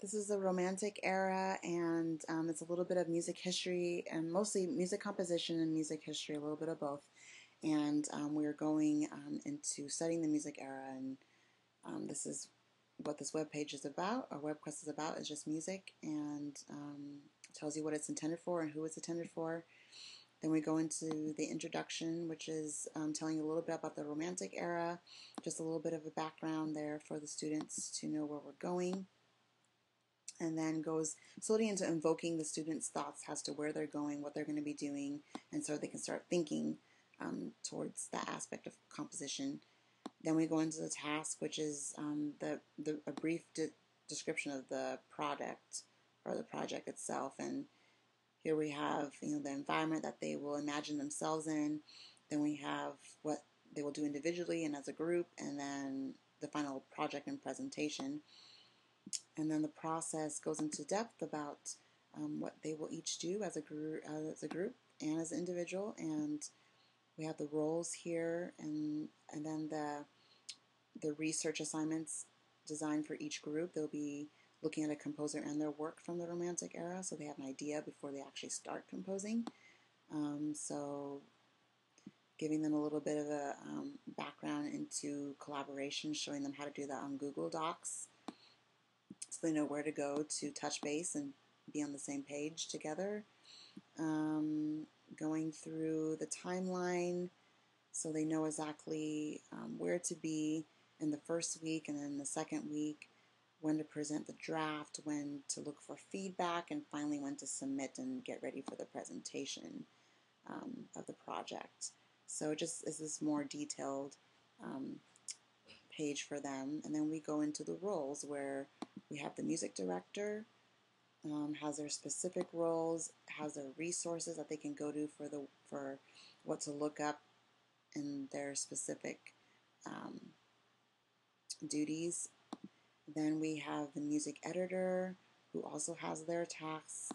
This is the Romantic era, and it's a little bit of music history, and mostly music composition and music history, a little bit of both. And we're going into studying the music era, and this is what this web page is about, or WebQuest is about, is just music, and tells you what it's intended for and who it's intended for. Then we go into the introduction, which is telling you a little bit about the Romantic era, just a little bit of a background there for the students to know where we're going. And then goes slowly into invoking the students' thoughts as to where they're going, what they're going to be doing, and so they can start thinking towards that aspect of composition. Then we go into the task, which is a brief description of the product or the project itself. And here we have the environment that they will imagine themselves in. Then we have what they will do individually and as a group, and then the final project and presentation. And then the process goes into depth about what they will each do as a group and as an individual. And we have the roles here, and then the research assignments designed for each group. They'll be looking at a composer and their work from the Romantic era, so they have an idea before they actually start composing. So giving them a little bit of a background into collaboration, showing them how to do that on Google Docs, so they know where to go to touch base and be on the same page together. Going through the timeline so they know exactly where to be in the first week, and then the second week, when to present the draft, when to look for feedback, and finally when to submit and get ready for the presentation of the project. So it just is this more detailed page for them. And then we go into the roles, where we have the music director, has their specific roles, has their resources that they can go to for what to look up in their specific duties. Then we have the music editor, who also has their tasks,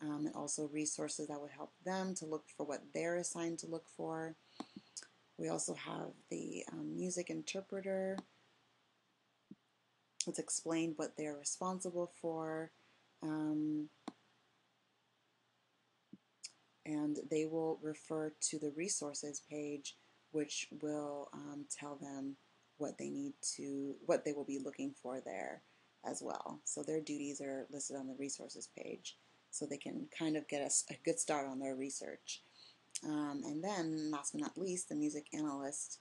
and also resources that would help them to look for what they're assigned to look for. We also have the music interpreter. It's explained what they're responsible for, and they will refer to the resources page, which will tell them what they will be looking for there as well. So their duties are listed on the resources page, so they can kind of get a good start on their research. And then, last but not least, the music analyst,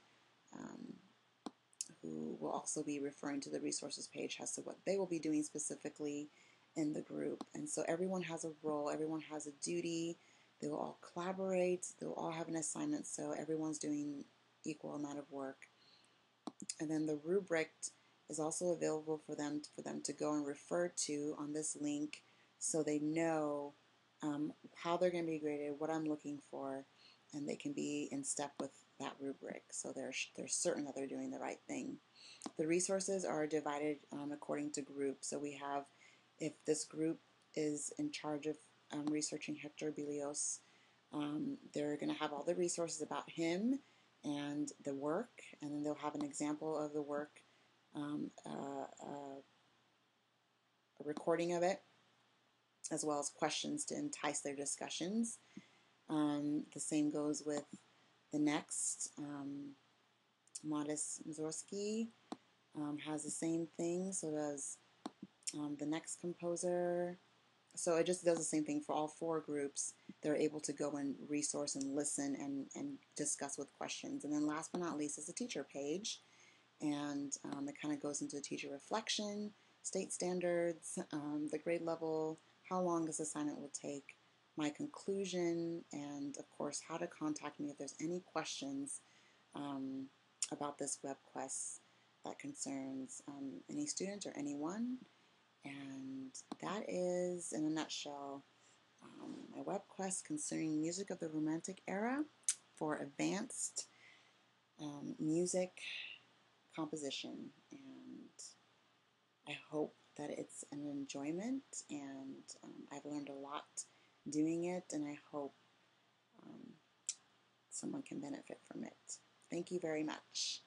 who will also be referring to the resources page as to what they will be doing specifically in the group. And so everyone has a role, everyone has a duty, they will all collaborate, they will all have an assignment, so everyone's doing equal amount of work. And then the rubric is also available for them to go and refer to on this link, so they know how they're going to be graded, what I'm looking for, and they can be in step with that rubric, so they're certain that they're doing the right thing. The resources are divided according to group. So we have, if this group is in charge of researching Hector Berlioz, they're going to have all the resources about him and the work, and then they'll have an example of the work, a recording of it, as well as questions to entice their discussions. The same goes with the next. Modest Mussorgsky has the same thing, so does the next composer. So it just does the same thing for all four groups. They're able to go and resource and listen and discuss with questions. And then last but not least is the teacher page, and it kind of goes into teacher reflection, state standards, the grade level, how long this assignment will take, my conclusion, and of course how to contact me if there's any questions about this web quest that concerns any student or anyone. And that is, in a nutshell, my web quest concerning music of the Romantic era for advanced music composition. And I hope that it's an enjoyment, and I've learned a lot doing it, and I hope someone can benefit from it. Thank you very much.